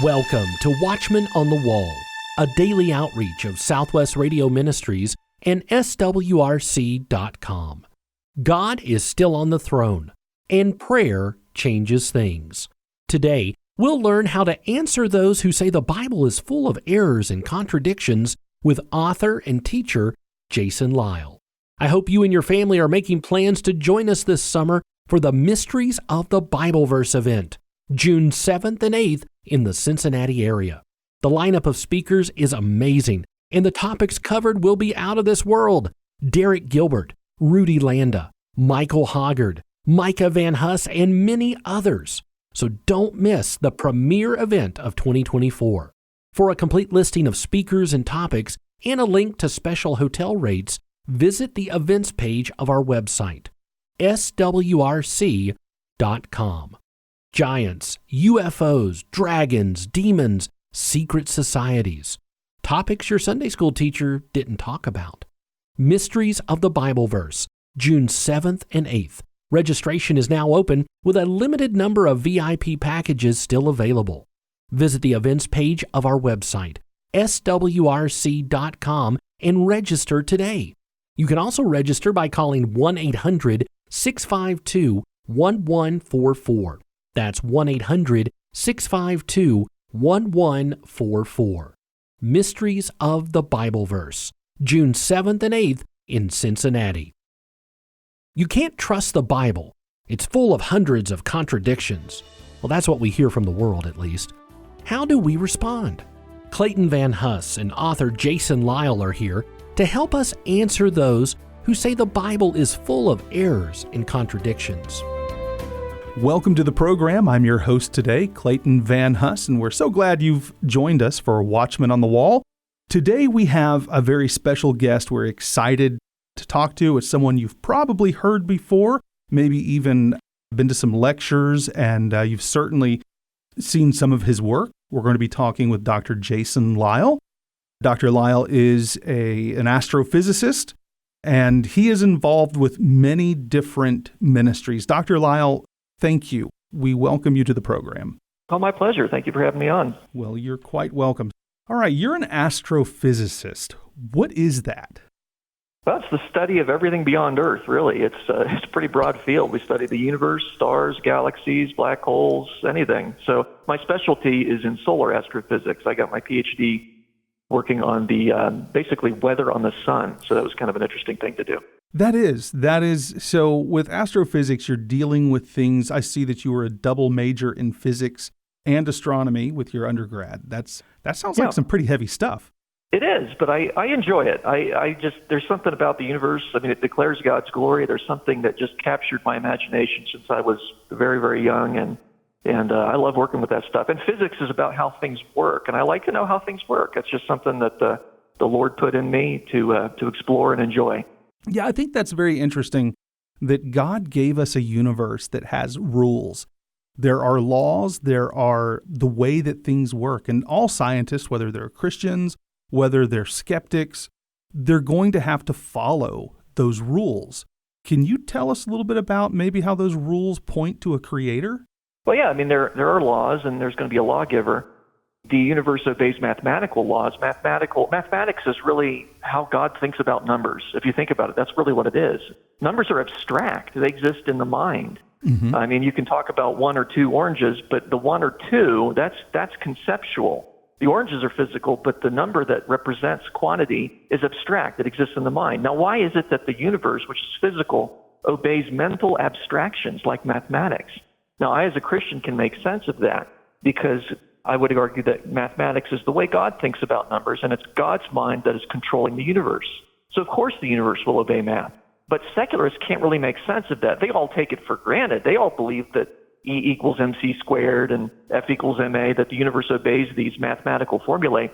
Welcome to Watchman on the Wall, a daily outreach of Southwest Radio Ministries and swrc.com. God is still on the throne, and prayer changes things. Today, we'll learn how to answer those who say the Bible is full of errors and contradictions with author and teacher Jason Lisle. I hope you and your family are making plans to join us this summer for the Ministries of the Bible Verse event, June 7th and 8th in the Cincinnati area. The lineup of speakers is amazing, and the topics covered will be out of this world. Derek Gilbert, Rudy Landa, Michael Hoggard, Micah Van Huss, and many others. So don't miss the premier event of 2024. For a complete listing of speakers and topics and a link to special hotel rates, visit the events page of our website, swrc.com. Giants, UFOs, dragons, demons, secret societies. Topics your Sunday school teacher didn't talk about. Mysteries of the Bible Verse, June 7th and 8th. Registration is now open with a limited number of VIP packages still available. Visit the events page of our website, swrc.com, and register today. You can also register by calling 1-800-652-1144. That's 1-800-652-1144. Mysteries of the Bible Verse, June 7th and 8th in Cincinnati. You can't trust the Bible. It's full of hundreds of contradictions. Well, that's what we hear from the world, at least. How do we respond? Clayton Van Huss and author Jason Lisle are here to help us answer those who say the Bible is full of errors and contradictions. Welcome to the program. I'm your host today, Clayton Van Huss, and we're so glad you've joined us for Watchman on the Wall. Today we have a very special guest we're excited to talk to. It's someone you've probably heard before, maybe even been to some lectures, and you've certainly seen some of his work. We're going to be talking with Dr. Jason Lisle. Dr. Lisle is an astrophysicist, and he is involved with many different ministries. Dr. Lisle, thank you. We welcome you to the program. Oh, my pleasure. Thank you for having me on. Well, you're quite welcome. All right, you're an astrophysicist. What is that? Well, it's the study of everything beyond Earth, really. It's a pretty broad field. We study the universe, stars, galaxies, black holes, anything. So my specialty is in solar astrophysics. I got my PhD working on the basically weather on the sun. So that was kind of an interesting thing to do. That is. So with astrophysics, you're dealing with things. I see that you were a double major in physics and astronomy with your undergrad. That sounds like some pretty heavy stuff. It is, but I enjoy it. I just, there's something about the universe. I mean, it declares God's glory. There's something that just captured my imagination since I was very, very young, and I love working with that stuff. And physics is about how things work, and I like to know how things work. It's just something that the Lord put in me to explore and enjoy. Yeah, I think that's very interesting that God gave us a universe that has rules. There are laws, there are the way that things work, and all scientists, whether they're Christians, whether they're skeptics, they're going to have to follow those rules. Can you tell us a little bit about maybe how those rules point to a creator? Well, yeah, I mean, there are laws, and there's going to be a lawgiver. The universe obeys mathematical laws. Mathematics is really how God thinks about numbers. If you think about it, that's really what it is. Numbers are abstract. They exist in the mind. Mm-hmm. I mean, you can talk about 1 or 2 oranges, but the 1 or 2, that's conceptual. The oranges are physical, but the number that represents quantity is abstract. It exists in the mind. Now, why is it that the universe, which is physical, obeys mental abstractions like mathematics? Now, I as a Christian can make sense of that because I would argue that mathematics is the way God thinks about numbers, and it's God's mind that is controlling the universe. So, of course, the universe will obey math. But secularists can't really make sense of that. They all take it for granted. They all believe that E equals mc squared and F equals ma, that the universe obeys these mathematical formulae,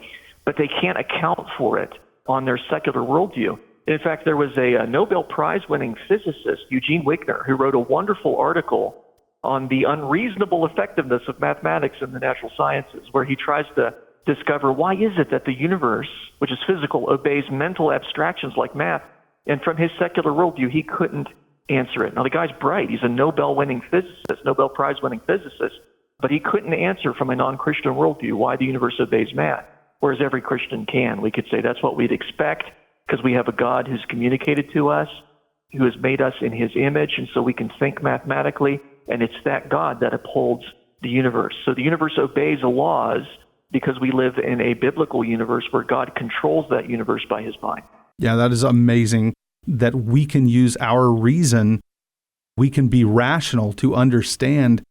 but they can't account for it on their secular worldview. In fact, there was a Nobel Prize-winning physicist, Eugene Wigner, who wrote a wonderful article on the unreasonable effectiveness of mathematics in the natural sciences, where he tries to discover why is it that the universe, which is physical, obeys mental abstractions like math, and from his secular worldview, he couldn't answer it. Now, the guy's bright. He's a Nobel Prize-winning physicist, But he couldn't answer from a non-Christian worldview why the universe obeys math, whereas every Christian can. We could say that's what we'd expect because we have a God who's communicated to us, who has made us in his image, and so we can think mathematically, and it's that God that upholds the universe. So the universe obeys the laws because we live in a biblical universe where God controls that universe by his mind. Yeah, that is amazing that we can use our reason, we can be rational to understand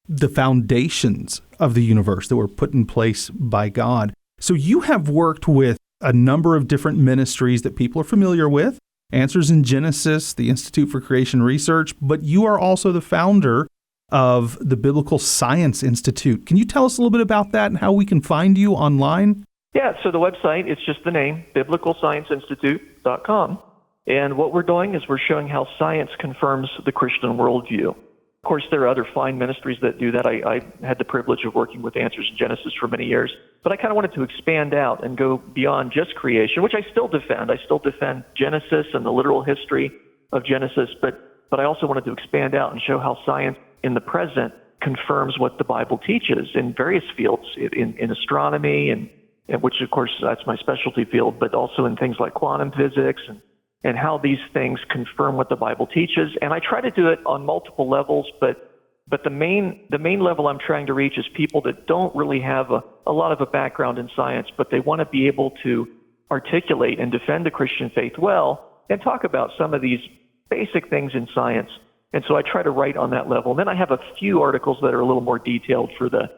the foundations of the universe that were put in place by God. So you have worked with a number of different ministries that people are familiar with, Answers in Genesis, the Institute for Creation Research, but you are also the founder of the Biblical Science Institute. Can you tell us a little bit about that and how we can find you online? Yeah, so the website, it's just the name, biblicalscienceinstitute.com. And what we're doing is we're showing how science confirms the Christian worldview. Of course, there are other fine ministries that do that. I had the privilege of working with Answers in Genesis for many years. But I kind of wanted to expand out and go beyond just creation, which I still defend. I still defend Genesis and the literal history of Genesis. But I also wanted to expand out and show how science in the present confirms what the Bible teaches in various fields, in astronomy, and which, of course, that's my specialty field, but also in things like quantum physics and how these things confirm what the Bible teaches. And I try to do it on multiple levels, but the main level I'm trying to reach is people that don't really have a lot of a background in science, but they want to be able to articulate and defend the Christian faith well and talk about some of these basic things in science. And so I try to write on that level. And then I have a few articles that are a little more detailed for the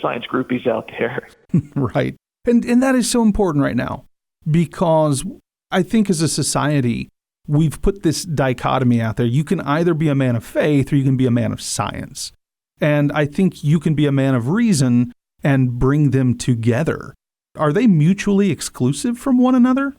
science groupies out there. Right. And that is so important right now because I think as a society, we've put this dichotomy out there. You can either be a man of faith or you can be a man of science. And I think you can be a man of reason and bring them together. Are they mutually exclusive from one another?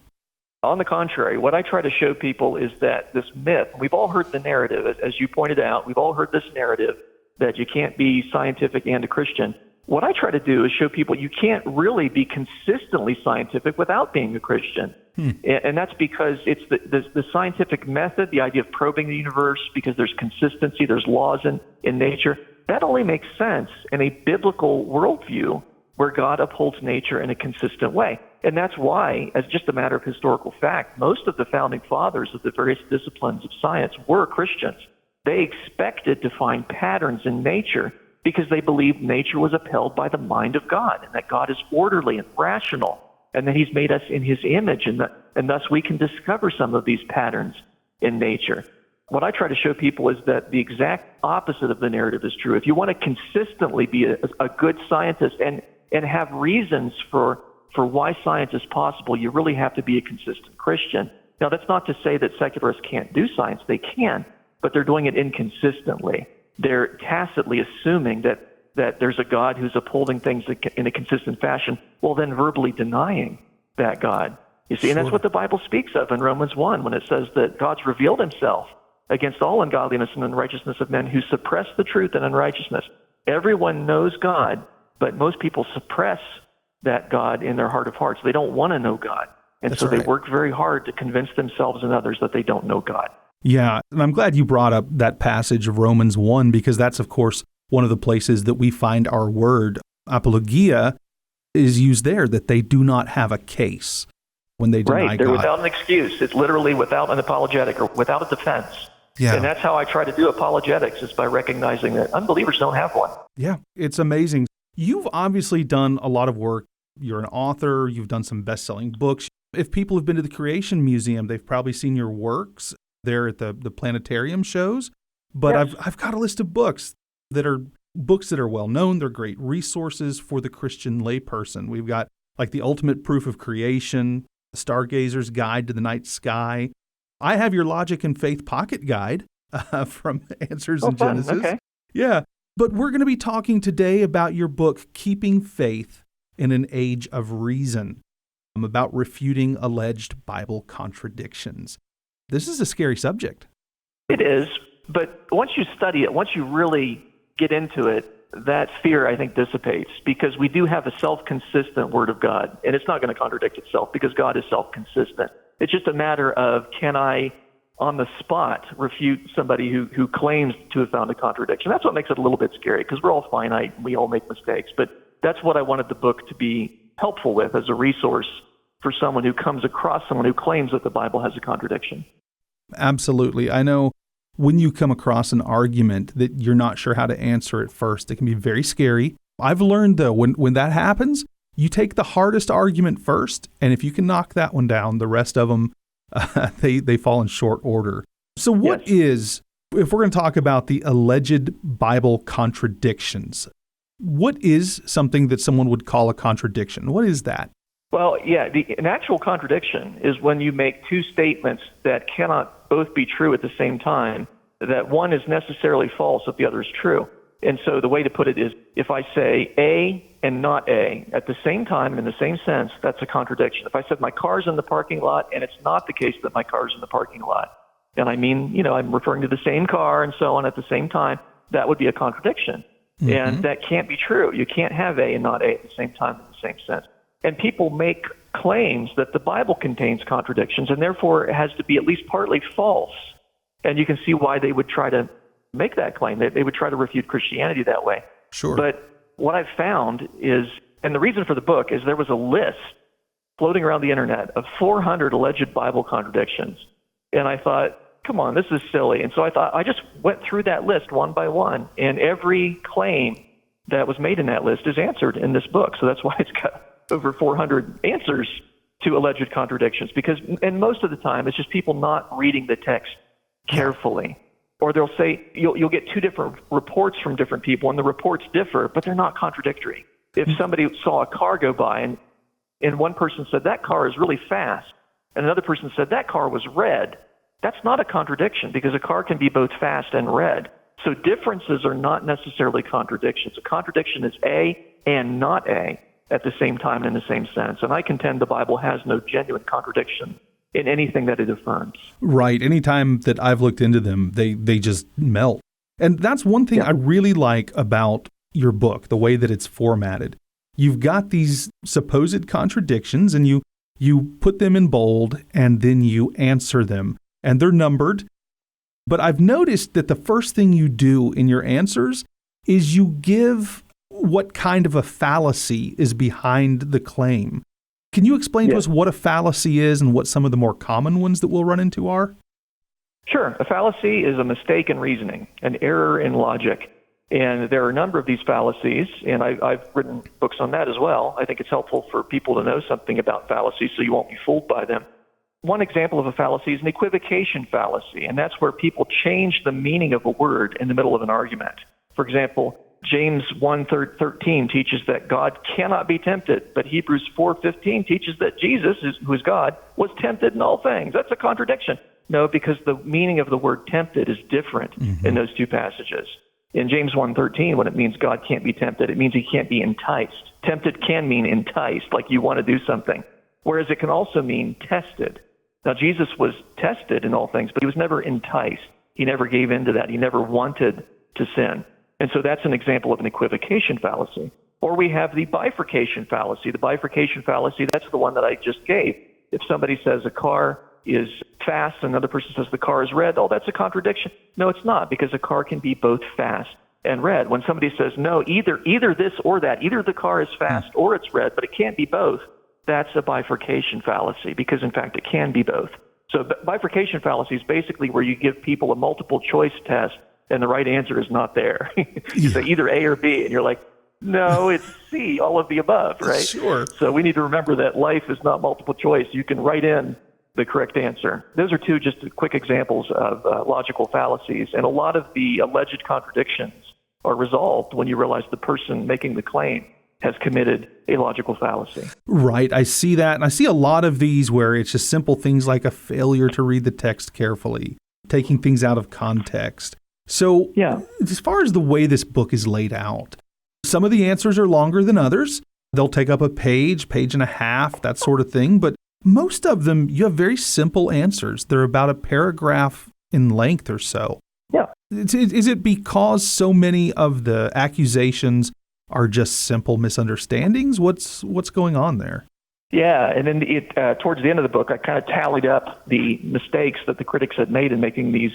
On the contrary, what I try to show people is that this myth, we've all heard the narrative, as you pointed out, we've all heard this narrative that you can't be scientific and a Christian. What I try to do is show people you can't really be consistently scientific without being a Christian. And that's because it's the scientific method, the idea of probing the universe, because there's consistency, there's laws in nature. That only makes sense in a biblical worldview where God upholds nature in a consistent way. And that's why, as just a matter of historical fact, most of the founding fathers of the various disciplines of science were Christians. They expected to find patterns in nature because they believed nature was upheld by the mind of God and that God is orderly and rational and that he's made us in his image and thus we can discover some of these patterns in nature. What I try to show people is that the exact opposite of the narrative is true. If you want to consistently be a good scientist and have reasons for why science is possible, you really have to be a consistent Christian. Now, that's not to say that secularists can't do science. They can, but they're doing it inconsistently. They're tacitly assuming that there's a God who's upholding things in a consistent fashion, while then verbally denying that God. You see, and that's what the Bible speaks of in Romans 1 when it says that God's revealed himself against all ungodliness and unrighteousness of men who suppress the truth and unrighteousness. Everyone knows God, but most people suppress that God in their heart of hearts. They don't want to know God. And that's so they work very hard to convince themselves and others that they don't know God. Yeah, and I'm glad you brought up that passage of Romans 1 because that's, of course, one of the places that we find our word. Apologia is used there, that they do not have a case when they deny God. Right, they're without an excuse. It's literally without an apologetic or without a defense. Yeah. And that's how I try to do apologetics, is by recognizing that unbelievers don't have one. Yeah, it's amazing. You've obviously done a lot of work. You're an author. You've done some best-selling books. If people have been to the Creation Museum, they've probably seen your works there at the planetarium shows. But yes. I've got a list of books that are well-known. They're great resources for the Christian layperson. We've got like The Ultimate Proof of Creation, The Stargazer's Guide to the Night Sky. I have your Logic and Faith Pocket Guide from Answers in Genesis. Okay. Yeah, but we're going to be talking today about your book, Keeping Faith in an Age of Reason, about refuting alleged Bible contradictions. This is a scary subject. It is, but once you study it, once you really get into it, that fear, I think, dissipates, because we do have a self-consistent Word of God, and it's not going to contradict itself because God is self-consistent. It's just a matter of, can I on the spot refute somebody who claims to have found a contradiction. That's what makes it a little bit scary, because we're all finite and we all make mistakes. But that's what I wanted the book to be helpful with as a resource for someone who comes across someone who claims that the Bible has a contradiction. Absolutely. I know when you come across an argument that you're not sure how to answer at first, it can be very scary. I've learned, though, when that happens, you take the hardest argument first, and if you can knock that one down, the rest of them, they fall in short order. So what is, if we're going to talk about the alleged Bible contradictions, what is something that someone would call a contradiction? What is that? Well, yeah, an actual contradiction is when you make two statements that cannot both be true at the same time, that one is necessarily false if the other is true. And so the way to put it is, if I say A and not A at the same time and in the same sense, that's a contradiction. If I said my car's in the parking lot and it's not the case that my car's in the parking lot, and I mean, I'm referring to the same car and so on at the same time, that would be a contradiction. Mm-hmm. And that can't be true. You can't have A and not A at the same time in the same sense. And people make claims that the Bible contains contradictions, and therefore it has to be at least partly false. And you can see why they would try to make that claim. They would try to refute Christianity that way. Sure. But what I've found is, and the reason for the book is, there was a list floating around the internet of 400 alleged Bible contradictions. And I thought, come on, this is silly. And so I just went through that list one by one, and every claim that was made in that list is answered in this book. So that's why it's got over 400 answers to alleged contradictions, and most of the time it's just people not reading the text carefully. Or they'll say, you'll get two different reports from different people, and the reports differ, but they're not contradictory. If somebody saw a car go by, and one person said, that car is really fast, and another person said, that car was red, that's not a contradiction, because a car can be both fast and red. So differences are not necessarily contradictions. A contradiction is A and not A at the same time and in the same sense. And I contend the Bible has no genuine contradiction in anything that it affirms. Right. Anytime that I've looked into them, they just melt. And that's one thing I really like about your book, the way that it's formatted. You've got these supposed contradictions, and you put them in bold, and then you answer them. And they're numbered. But I've noticed that the first thing you do in your answers is you give what kind of a fallacy is behind the claim. Can you explain to us what a fallacy is and what some of the more common ones that we'll run into are? Sure. A fallacy is a mistake in reasoning, an error in logic. And there are a number of these fallacies, and I've written books on that as well. I think it's helpful for people to know something about fallacies so you won't be fooled by them. One example of a fallacy is an equivocation fallacy, and that's where people change the meaning of a word in the middle of an argument. For example, James 1:13 teaches that God cannot be tempted, but Hebrews 4:15 teaches that Jesus, who is God, was tempted in all things. That's a contradiction. No, because the meaning of the word tempted is different in those two passages. In James 1:13, when it means God can't be tempted, it means he can't be enticed. Tempted can mean enticed, like you want to do something, whereas it can also mean tested. Now, Jesus was tested in all things, but he was never enticed. He never gave in to that. He never wanted to sin. And so that's an example of an equivocation fallacy. Or we have the bifurcation fallacy. The bifurcation fallacy, that's the one that I just gave. If somebody says a car is fast and another person says the car is red, oh, that's a contradiction. No, it's not, because a car can be both fast and red. When somebody says, no, either this or that, either the car is fast or it's red, but it can't be both, that's a bifurcation fallacy, because in fact it can be both. So bifurcation fallacy is basically where you give people a multiple choice test and the right answer is not there. You say either A or B, and you're like, no, it's C, all of the above, right? Sure. So we need to remember that life is not multiple choice. You can write in the correct answer. Those are two just quick examples of logical fallacies, and a lot of the alleged contradictions are resolved when you realize the person making the claim has committed a logical fallacy. Right. I see that. And I see a lot of these where it's just simple things like a failure to read the text carefully, taking things out of context. So as far as the way this book is laid out, some of the answers are longer than others. They'll take up a page, page and a half, that sort of thing. But most of them, you have very simple answers. They're about a paragraph in length or so. Yeah. Is it because so many of the accusations are just simple misunderstandings? What's going on there? Yeah, and then towards the end of the book, I kind of tallied up the mistakes that the critics had made in making these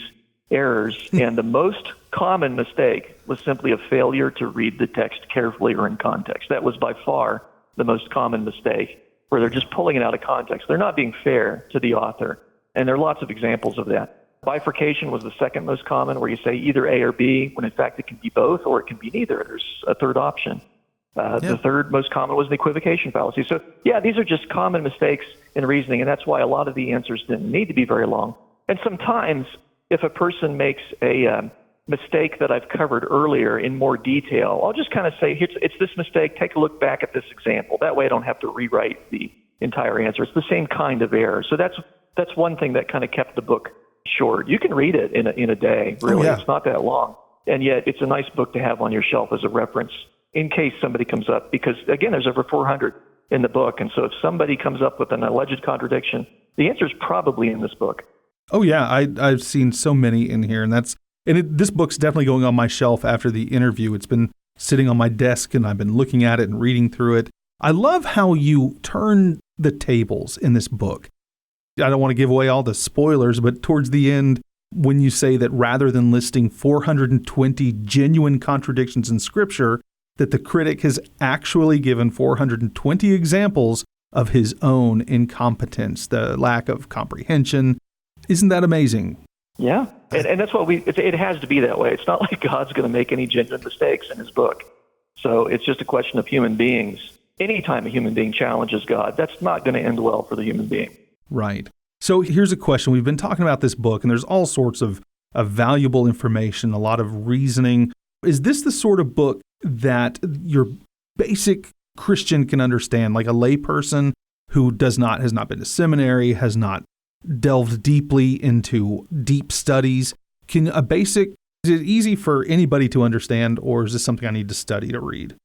errors, and the most common mistake was simply a failure to read the text carefully or in context. That was by far the most common mistake, where they're just pulling it out of context. They're not being fair to the author, and there are lots of examples of that. Bifurcation was the second most common, where you say either A or B, when in fact it can be both or it can be neither. There's a third option. The third most common was the equivocation fallacy. So, yeah, these are just common mistakes in reasoning, and that's why a lot of the answers didn't need to be very long. And sometimes, if a person makes a mistake that I've covered earlier in more detail, I'll just kind of say, it's this mistake, take a look back at this example. That way I don't have to rewrite the entire answer. It's the same kind of error. So that's one thing that kind of kept the book short. You can read it in a day, really. Oh, yeah. It's not that long. And yet it's a nice book to have on your shelf as a reference in case somebody comes up, because, again, there's over 400 in the book. And so if somebody comes up with an alleged contradiction, the answer is probably in this book. Oh, yeah. I've seen so many in here. And this book's definitely going on my shelf after the interview. It's been sitting on my desk, and I've been looking at it and reading through it. I love how you turn the tables in this book. I don't want to give away all the spoilers, but towards the end, when you say that rather than listing 420 genuine contradictions in Scripture, that the critic has actually given 420 examples of his own incompetence, the lack of comprehension. Isn't that amazing? Yeah, and that's what it has to be that way. It's not like God's going to make any genuine mistakes in his book. So it's just a question of human beings. Anytime a human being challenges God, that's not going to end well for the human being. Right. So here's a question. We've been talking about this book, and there's all sorts of valuable information, a lot of reasoning. Is this the sort of book that your basic Christian can understand, like a layperson who has not been to seminary, has not delved deeply into deep studies? Is it easy for anybody to understand, or is this something I need to study to read?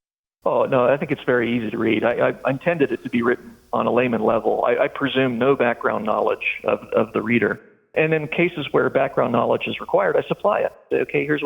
Oh, no, I think it's very easy to read. I intended it to be written on a layman level. I presume no background knowledge of the reader. And in cases where background knowledge is required, I supply it. Say, okay, here's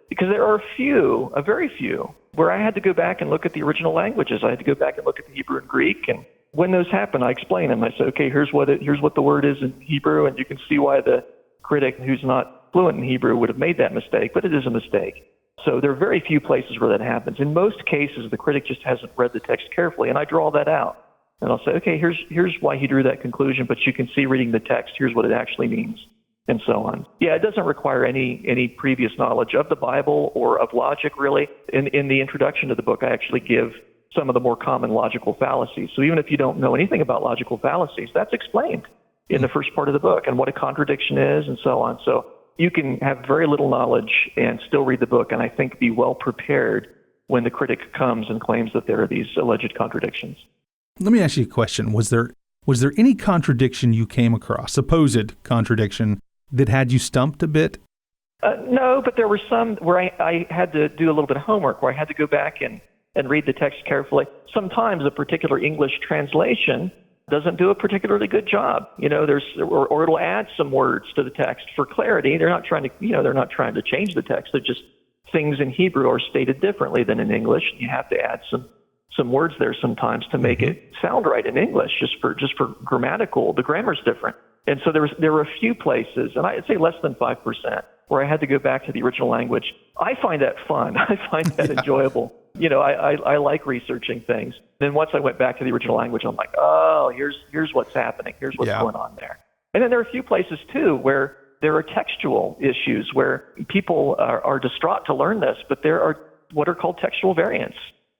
because there are a very few, where I had to go back and look at the original languages. I had to go back and look at the Hebrew and Greek. And when those happen, I explain them. I say, okay, here's what the word is in Hebrew, and you can see why the critic who's not fluent in Hebrew would have made that mistake, but it is a mistake. So there are very few places where that happens. In most cases, the critic just hasn't read the text carefully, and I draw that out. And I'll say, okay, here's why he drew that conclusion, but you can see reading the text, here's what it actually means, and so on. Yeah, it doesn't require any previous knowledge of the Bible or of logic, really. In the introduction to the book, I actually give some of the more common logical fallacies. So even if you don't know anything about logical fallacies, that's explained in the first part of the book, and what a contradiction is, and so on. So you can have very little knowledge and still read the book, and I think be well prepared when the critic comes and claims that there are these alleged contradictions. Let me ask you a question. Was there any contradiction you came across, supposed contradiction, that had you stumped a bit? No, but there were some where I had to do a little bit of homework, where I had to go back and read the text carefully. Sometimes a particular English translation doesn't do a particularly good job. Or it'll add some words to the text for clarity. They're not trying to change the text. They're just things in Hebrew are stated differently than in English. You have to add some words there sometimes to make it sound right in English, just for grammatical. The grammar's different. And so there were a few places, and I'd say less than 5%, where I had to go back to the original language. I find that fun. I find that enjoyable. I like researching things. Then once I went back to the original language, I'm like, oh, here's what's happening. Here's what's going on there. And then there are a few places, too, where there are textual issues, where people are distraught to learn this, but there are what are called textual variants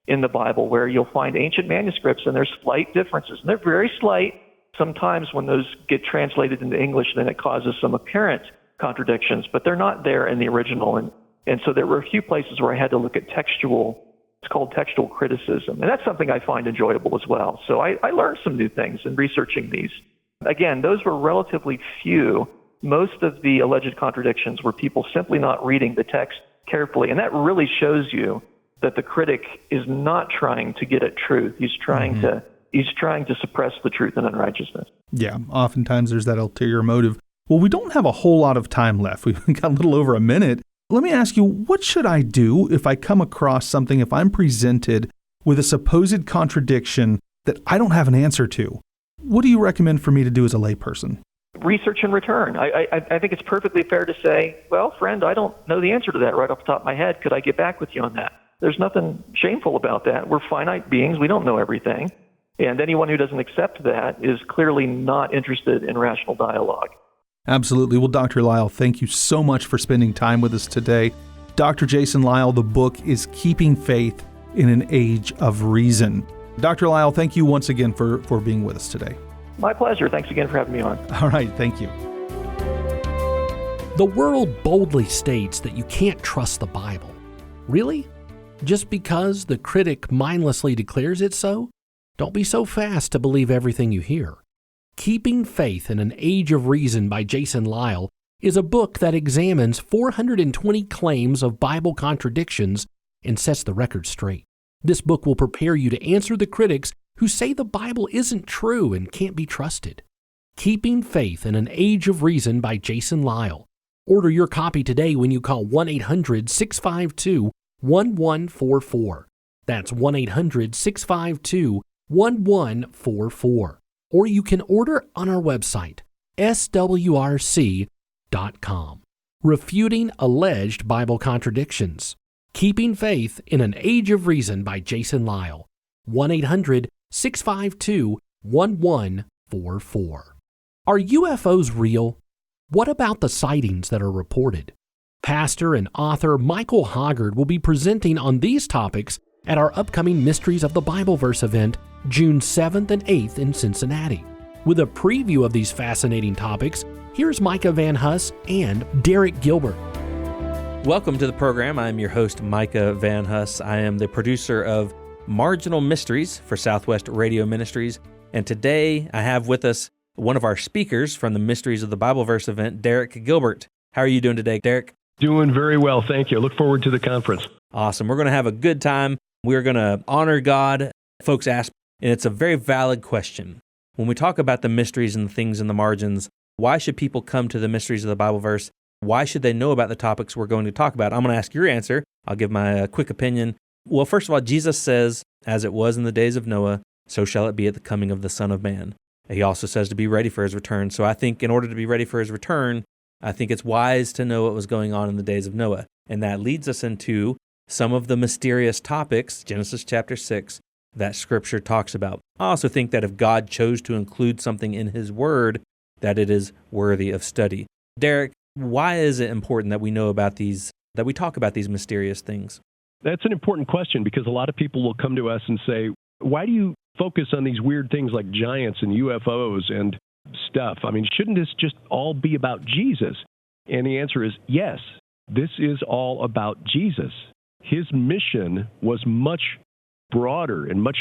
in the Bible, where you'll find ancient manuscripts, and there's slight differences. And they're very slight. Sometimes when those get translated into English, then it causes some apparent contradictions, but they're not there in the original. And so there were a few places where I had to look at it's called textual criticism. And that's something I find enjoyable as well. So I learned some new things in researching these. Again, those were relatively few. Most of the alleged contradictions were people simply not reading the text carefully. And that really shows you that the critic is not trying to get at truth. He's trying to suppress the truth and unrighteousness. Yeah, oftentimes there's that ulterior motive. Well, we don't have a whole lot of time left. We've got a little over a minute. Let me ask you, what should I do if I come across something, if I'm presented with a supposed contradiction that I don't have an answer to. What do you recommend for me to do as a layperson? Research and return. I think it's perfectly fair to say, well, friend, I don't know the answer to that right off the top of my head. Could I get back with you on that? There's nothing shameful about that. We're finite beings. We don't know everything. And anyone who doesn't accept that is clearly not interested in rational dialogue. Absolutely. Well, Dr. Lisle, thank you so much for spending time with us today. Dr. Jason Lisle, the book is Keeping Faith in an Age of Reason. Dr. Lisle, thank you once again for being with us today. My pleasure. Thanks again for having me on. All right. Thank you. The world boldly states that you can't trust the Bible. Really? Just because the critic mindlessly declares it so? Don't be so fast to believe everything you hear. Keeping Faith in an Age of Reason by Jason Lisle is a book that examines 420 claims of Bible contradictions and sets the record straight. This book will prepare you to answer the critics who say the Bible isn't true and can't be trusted. Keeping Faith in an Age of Reason by Jason Lisle. Order your copy today when you call 1-800-652-1144. That's 1-800-652-1144. Or you can order on our website, swrc.com. Refuting Alleged Bible Contradictions. Keeping Faith in an Age of Reason by Jason Lisle. 1-800-652-1144. Are UFOs real? What about the sightings that are reported? Pastor and author Michael Hoggard will be presenting on these topics at our upcoming Mysteries of the Bible Verse event, June 7th and 8th in Cincinnati. With a preview of these fascinating topics, here's Micah Van Huss and Derek Gilbert. Welcome to the program. I'm your host, Micah Van Huss. I am the producer of Marginal Mysteries for Southwest Radio Ministries. And today I have with us one of our speakers from the Mysteries of the Bible Verse event, Derek Gilbert. How are you doing today, Derek? Doing very well, thank you. Look forward to the conference. Awesome. We're going to have a good time. We're going to honor God. Folks ask, and it's a very valid question. When we talk about the mysteries and the things in the margins, why should people come to the Mysteries of the Bible Verse? Why should they know about the topics we're going to talk about? I'm going to ask your answer. I'll give my quick opinion. Well, first of all, Jesus says, as it was in the days of Noah, so shall it be at the coming of the Son of Man. He also says to be ready for his return. So I think in order to be ready for his return, I think it's wise to know what was going on in the days of Noah. And that leads us into some of the mysterious topics, Genesis chapter 6, that Scripture talks about. I also think that if God chose to include something in His Word, that it is worthy of study. Derek, why is it important that we know about these, that we talk about these mysterious things? That's an important question because a lot of people will come to us and say, why do you focus on these weird things like giants and UFOs and stuff? I mean, shouldn't this just all be about Jesus? And the answer is yes, this is all about Jesus. His mission was much broader and much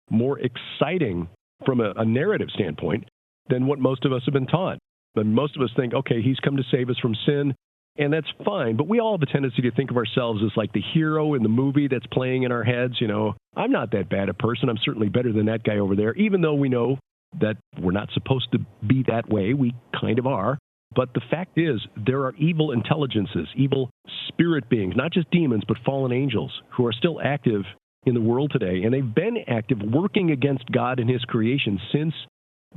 more exciting from a narrative standpoint than what most of us have been taught. And most of us think, okay, he's come to save us from sin, and that's fine. But we all have a tendency to think of ourselves as like the hero in the movie that's playing in our heads. You know, I'm not that bad a person. I'm certainly better than that guy over there, even though we know that we're not supposed to be that way. We kind of are. But the fact is, there are evil intelligences, evil spirit beings, not just demons, but fallen angels who are still active in the world today. And they've been active working against God and His creation since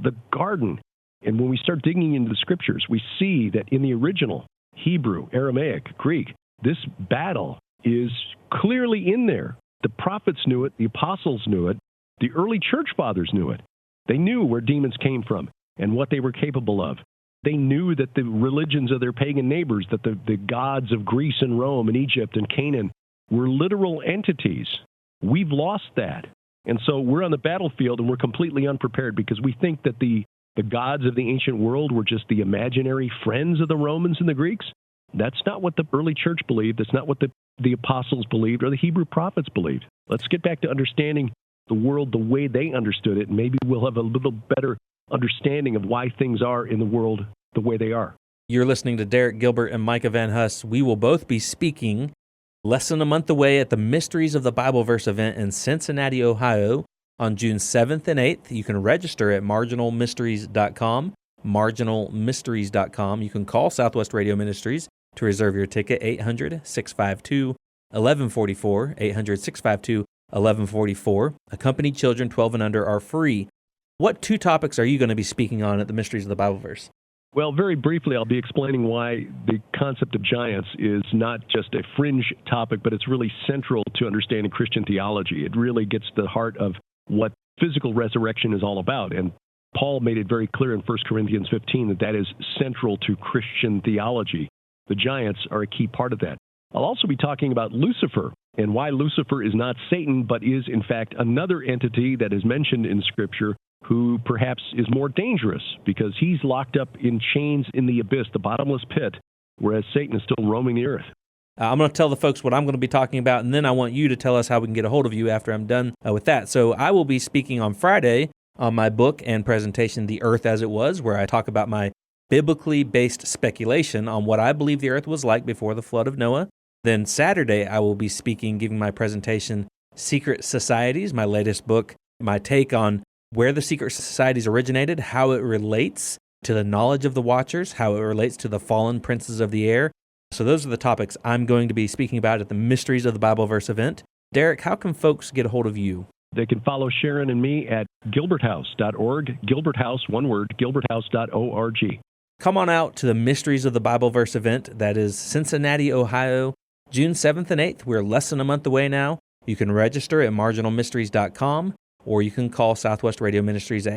the garden. And when we start digging into the Scriptures, we see that in the original Hebrew, Aramaic, Greek, this battle is clearly in there. The prophets knew it. The apostles knew it. The early church fathers knew it. They knew where demons came from and what they were capable of. They knew that the religions of their pagan neighbors, that the gods of Greece and Rome and Egypt and Canaan were literal entities. We've lost that. And so we're on the battlefield and we're completely unprepared because we think that the gods of the ancient world were just the imaginary friends of the Romans and the Greeks. That's not what the early church believed. That's not what the apostles believed or the Hebrew prophets believed. Let's get back to understanding the world the way they understood it, and maybe we'll have a little better understanding of why things are in the world the way they are. You're listening to Derek Gilbert and Micah Van Huss. We will both be speaking less than a month away at the Mysteries of the Bible Verse event in Cincinnati, Ohio on June 7th and 8th. You can register at marginalmysteries.com, marginalmysteries.com. You can call Southwest Radio Ministries to reserve your ticket, 800-652-1144, 1144. Accompanied children 12 and under are free. What 2 topics are you going to be speaking on at the Mysteries of the Bible Verse? Well, very briefly, I'll be explaining why the concept of giants is not just a fringe topic, but it's really central to understanding Christian theology. It really gets to the heart of what physical resurrection is all about. And Paul made it very clear in 1 Corinthians 15 that that is central to Christian theology. The giants are a key part of that. I'll also be talking about Lucifer and why Lucifer is not Satan, but is, in fact, another entity that is mentioned in Scripture who perhaps is more dangerous because he's locked up in chains in the abyss, the bottomless pit, whereas Satan is still roaming the earth. I'm going to tell the folks what I'm going to be talking about, and then I want you to tell us how we can get a hold of you after I'm done with that. So I will be speaking on Friday on my book and presentation, The Earth as It Was, where I talk about my biblically based speculation on what I believe the earth was like before the flood of Noah. Then Saturday, I will be speaking, giving my presentation, Secret Societies, my latest book, my take on where the secret societies originated, how it relates to the knowledge of the Watchers, how it relates to the fallen princes of the air. So those are the topics I'm going to be speaking about at the Mysteries of the Bible Verse event. Derek, how can folks get a hold of you? They can follow Sharon and me at gilberthouse.org, Gilbert House, one word, gilberthouse.org. Come on out to the Mysteries of the Bible Verse event. That is Cincinnati, Ohio, June 7th and 8th. We're less than a month away now. You can register at marginalmysteries.com, or you can call Southwest Radio Ministries at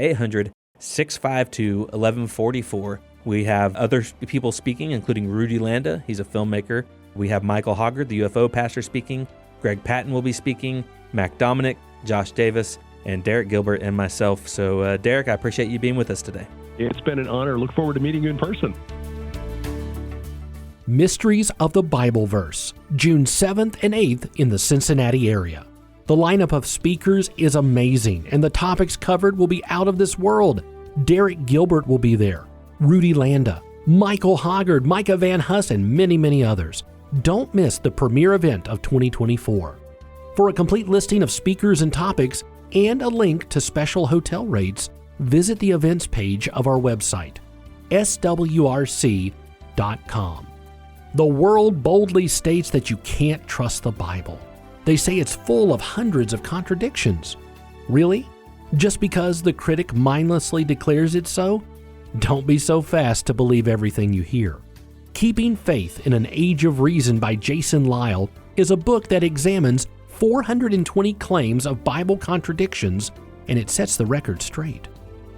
800-652-1144. We have other people speaking, including Rudy Landa. He's a filmmaker. We have Michael Hoggard, the UFO pastor, speaking. Greg Patton will be speaking. Mac Dominic, Josh Davis, and Derek Gilbert, and myself. So, Derek, I appreciate you being with us today. It's been an honor. Look forward to meeting you in person. Mysteries of the Bible Verse, June 7th and 8th in the Cincinnati area. The lineup of speakers is amazing, and the topics covered will be out of this world. Derek Gilbert will be there, Rudy Landa, Michael Hoggard, Micah Van Huss, and many, many others. Don't miss the premier event of 2024. For a complete listing of speakers and topics and a link to special hotel rates, visit the events page of our website, swrc.com. The world boldly states that you can't trust the Bible. They say it's full of hundreds of contradictions. Really? Just because the critic mindlessly declares it so? Don't be so fast to believe everything you hear. Keeping Faith in an Age of Reason by Jason Lisle is a book that examines 420 claims of Bible contradictions, and it sets the record straight.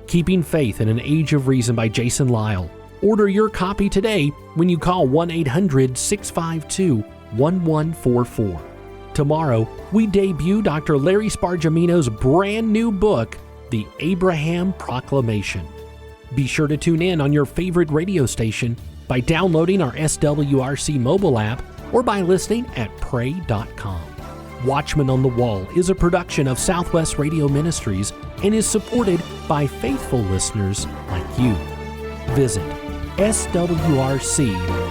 Keeping Faith in an Age of Reason by Jason Lisle. Order your copy today when you call 1-800-652-1144. Tomorrow, we debut Dr. Larry Spargimino's brand new book, The Abraham Proclamation. Be sure to tune in on your favorite radio station by downloading our SWRC mobile app or by listening at pray.com. Watchman on the Wall is a production of Southwest Radio Ministries and is supported by faithful listeners like you. Visit swrc.org.